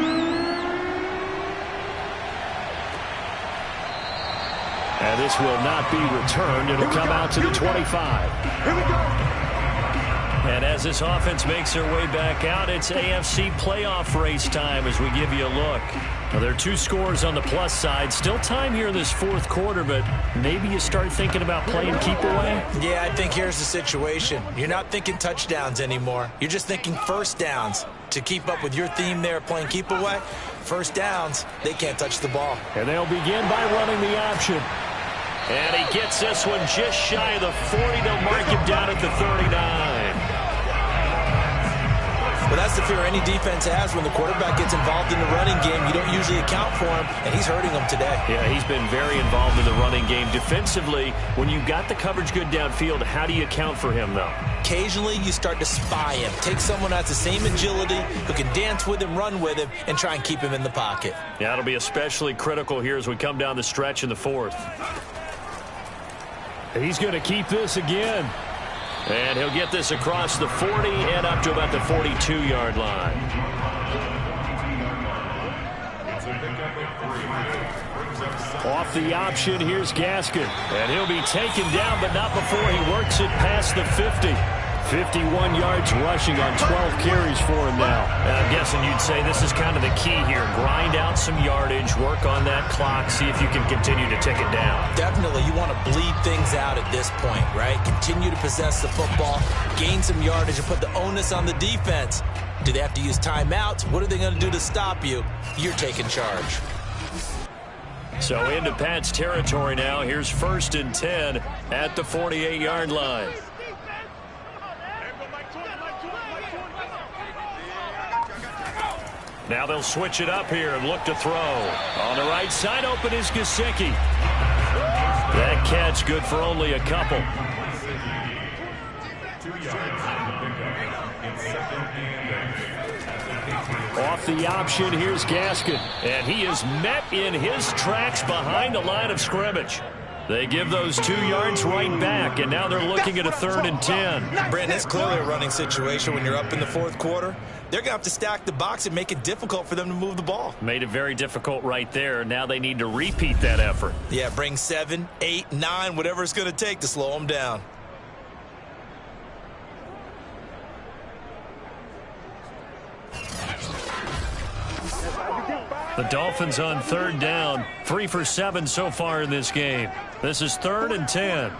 And this will not be returned. It'll come out to the 25. Here we go. And as this offense makes their way back out, it's AFC playoff race time as we give you a look. Now, there are 2 scores on the plus side. Still time here in this 4th quarter, but maybe you start thinking about playing keep away? Yeah, I think here's the situation. You're not thinking touchdowns anymore. You're just thinking first downs. To keep up with your theme there, playing keep away, first downs, they can't touch the ball. And they'll begin by running the option. And he gets this one just shy of the 40. They'll mark him down at the 39. Well, that's the fear any defense has when the quarterback gets involved in the running game. You don't usually account for him, and he's hurting them today. Yeah, he's been very involved in the running game. Defensively, when you've got the coverage good downfield, how do you account for him, though? Occasionally, you start to spy him. Take someone who has the same agility, who can dance with him, run with him, and try and keep him in the pocket. Yeah, it'll be especially critical here as we come down the stretch in the 4th. He's going to keep this again. And he'll get this across the 40 and up to about the 42-yard line. Off the option, here's Gaskin. And he'll be taken down, but not before he works it past the 50. 51 yards rushing on 12 carries for him now. And I'm guessing you'd say this is kind of the key here. Grind out some yardage, work on that clock, see if you can continue to tick it down. Definitely, you want to bleed things out at this point, right? Continue to possess the football, gain some yardage, and put the onus on the defense. Do they have to use timeouts? What are they going to do to stop you? You're taking charge. So into Pat's territory now. Here's 1st and 10 at the 48-yard line. Now they'll switch it up here and look to throw. On the right side, open is Gesicki. That catch good for only a couple. Off the option, here's Gaskin. And he is met in his tracks behind the line of scrimmage. They give those 2 yards right back, and now they're looking at a 3rd and 10. Brandon, it's clearly a running situation when you're up in the 4th quarter. They're going to have to stack the box and make it difficult for them to move the ball. Made it very difficult right there. Now they need to repeat that effort. Yeah, bring 7, 8, 9, whatever it's going to take to slow them down. The Dolphins on 3rd down. 3 for 7 so far in this game. This is 3rd and 10.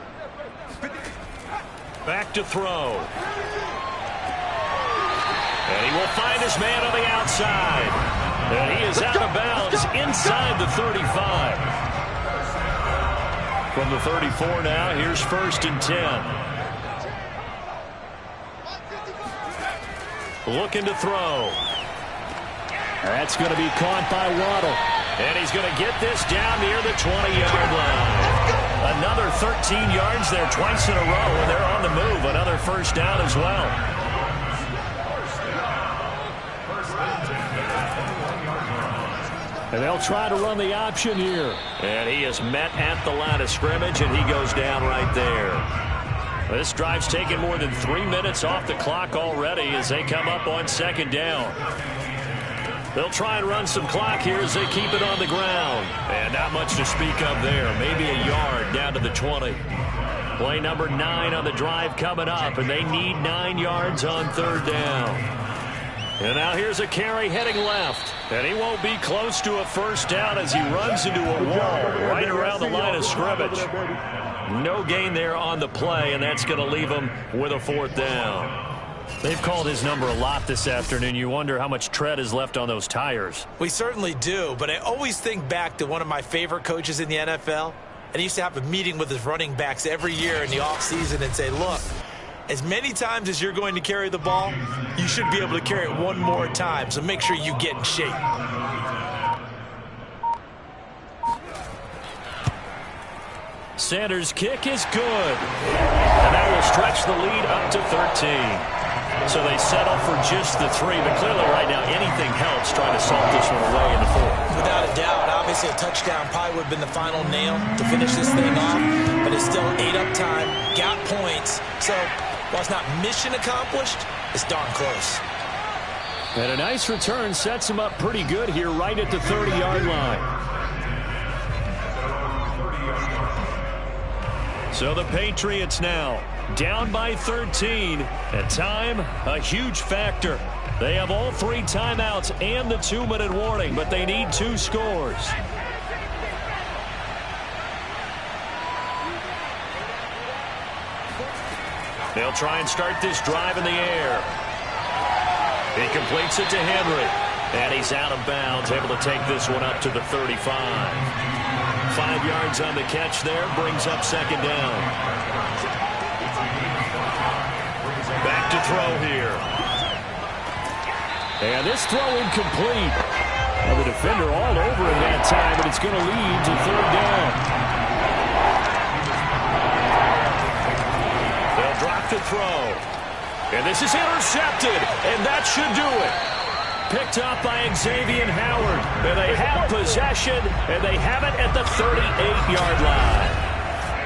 Back to throw. And he will find his man on the outside. And he is out of bounds inside the 35. From the 34 now, here's 1st and 10. Looking to throw. That's going to be caught by Waddle. And he's going to get this down near the 20-yard line. Another 13 yards there twice in a row, and they're on the move. Another first down as well. And they'll try to run the option here. And he is met at the line of scrimmage, and he goes down right there. This drive's taken more than 3 minutes off the clock already as they come up on second down. They'll try and run some clock here as they keep it on the ground. And not much to speak of there. Maybe a yard down to the 20. Play number 9 on the drive coming up, and they need 9 yards on third down. And now here's a carry heading left. And he won't be close to a first down as he runs into a wall right around the line of scrimmage. No gain there on the play, and that's going to leave him with a fourth down. They've called his number a lot this afternoon. You wonder how much tread is left on those tires. We certainly do, but I always think back to one of my favorite coaches in the NFL. And he used to have a meeting with his running backs every year in the offseason and say, look, as many times as you're going to carry the ball, you should be able to carry it one more time, so make sure you get in shape. Sanders' kick is good. And that will stretch the lead up to 13. So they settle for just the 3, but clearly right now anything helps trying to salt this one away in the 4th. Without a doubt, obviously a touchdown probably would have been the final nail to finish this thing off, but it's still 8 up time, got points, so while it's not mission accomplished, it's darn close. And a nice return sets him up pretty good here right at the 30-yard line. So the Patriots now down by 13. At time, a huge factor. They have all 3 timeouts and the 2-minute warning, but they need 2 scores. They'll try and start this drive in the air. He completes it to Henry. And he's out of bounds, able to take this one up to the 35. 5 yards on the catch there, brings up second down. Back to throw here. And this throw incomplete. Well, the defender all over him that time, but it's going to lead to third down. They'll drop the throw. And this is intercepted, and that should do it. Picked up by Xavier Howard. And they have possession, and they have it at the 38-yard line.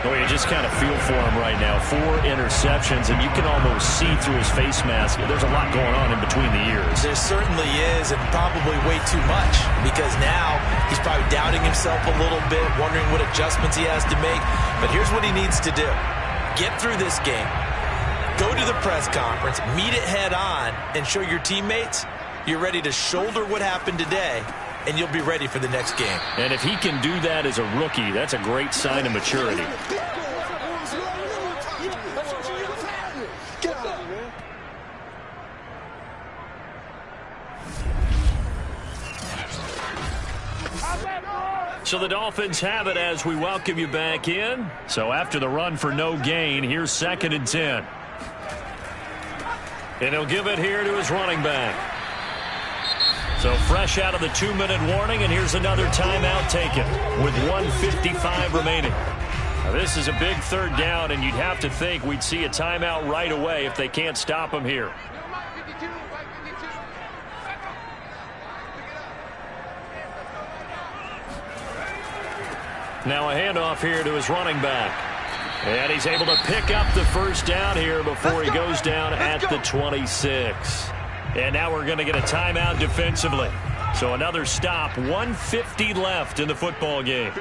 Oh, you just kind of feel for him right now. 4 interceptions, and you can almost see through his face mask. There's a lot going on in between the ears. There certainly is, and probably way too much, because now he's probably doubting himself a little bit, wondering what adjustments he has to make. But here's what he needs to do. Get through this game. Go to the press conference, meet it head on, and show your teammates you're ready to shoulder what happened today, and you'll be ready for the next game. And if he can do that as a rookie, that's a great sign of maturity. So the Dolphins have it as we welcome you back in. So after the run for no gain, here's 2nd and 10. And he'll give it here to his running back. So fresh out of the 2-minute warning, and here's another timeout taken with 1:55 remaining. Now this is a big third down, and you'd have to think we'd see a timeout right away if they can't stop him here. Now a handoff here to his running back. And he's able to pick up the first down here before he goes down at the 26. And now we're going to get a timeout defensively. So another stop, 1:50 left in the football game.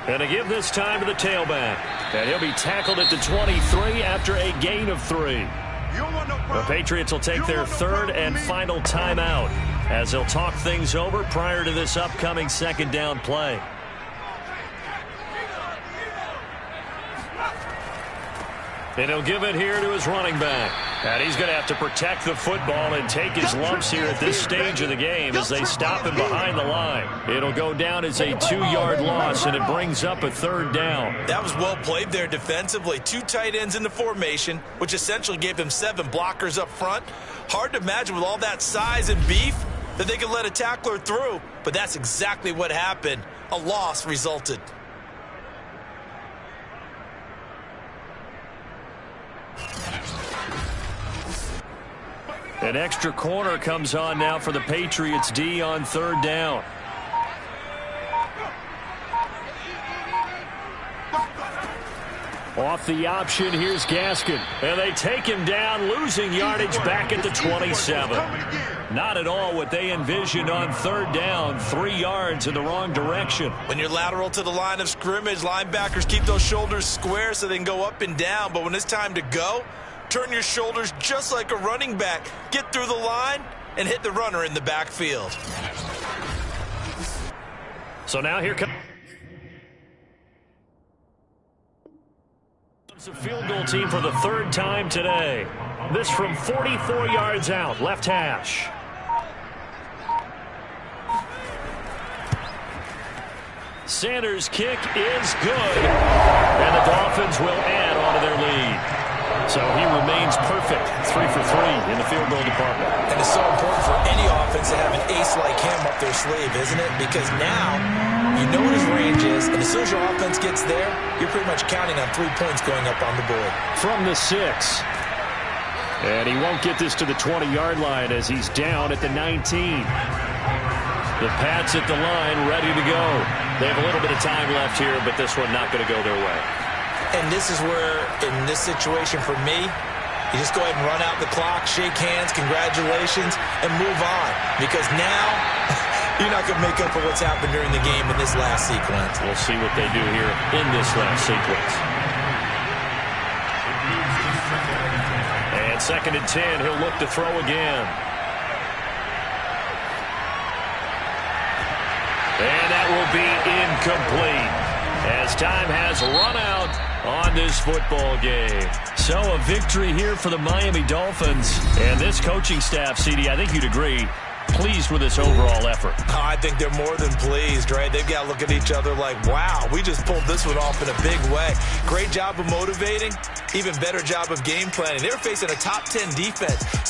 And to give this time to the tailback. And he'll be tackled at the 23 after a gain of 3. The Patriots will take their 3rd and final timeout as they'll talk things over prior to this upcoming 2nd down play. And he'll give it here to his running back. And he's going to have to protect the football and take his lumps here at this stage of the game as they stop him behind the line. It'll go down as a 2-yard loss, and it brings up a 3rd down. That was well played there defensively. 2 tight ends in the formation, which essentially gave them 7 blockers up front. Hard to imagine with all that size and beef that they could let a tackler through, but that's exactly what happened. A loss resulted. An extra corner comes on now for the Patriots D on 3rd down. Off the option, here's Gaskin. And they take him down, losing yardage back at the 27. Not at all what they envisioned on 3rd down. 3 yards in the wrong direction. When you're lateral to the line of scrimmage, linebackers keep those shoulders square so they can go up and down. But when it's time to go, turn your shoulders just like a running back. Get through the line and hit the runner in the backfield. So now here comes a field goal team for the 3rd time today. This from 44 yards out, left hash. Sanders' kick is good, and the Dolphins will add on to their lead. So he remains perfect, 3 for 3 in the field goal department. And it's so important for any offense to have an ace like him up their sleeve, isn't it? Because now you know what his range is, and as soon as your offense gets there, you're pretty much counting on 3 points going up on the board. From the 6. And he won't get this to the 20-yard line as he's down at the 19. The Pats at the line, ready to go. They have a little bit of time left here, but this one not going to go their way. And this is where, in this situation for me, you just go ahead and run out the clock, shake hands, congratulations, and move on. Because now you're not going to make up for what's happened during the game in this last sequence. We'll see what they do here in this last sequence. And 2nd and 10, he'll look to throw again. And that will be incomplete as time has run out on this football game. So a victory here for the Miami Dolphins. And this coaching staff, CD, I think you'd agree, pleased with this overall effort. Oh, I think they're more than pleased, right? They've got to look at each other like, wow, we just pulled this one off in a big way. Great job of motivating, even better job of game planning. They were facing a top 10 defense.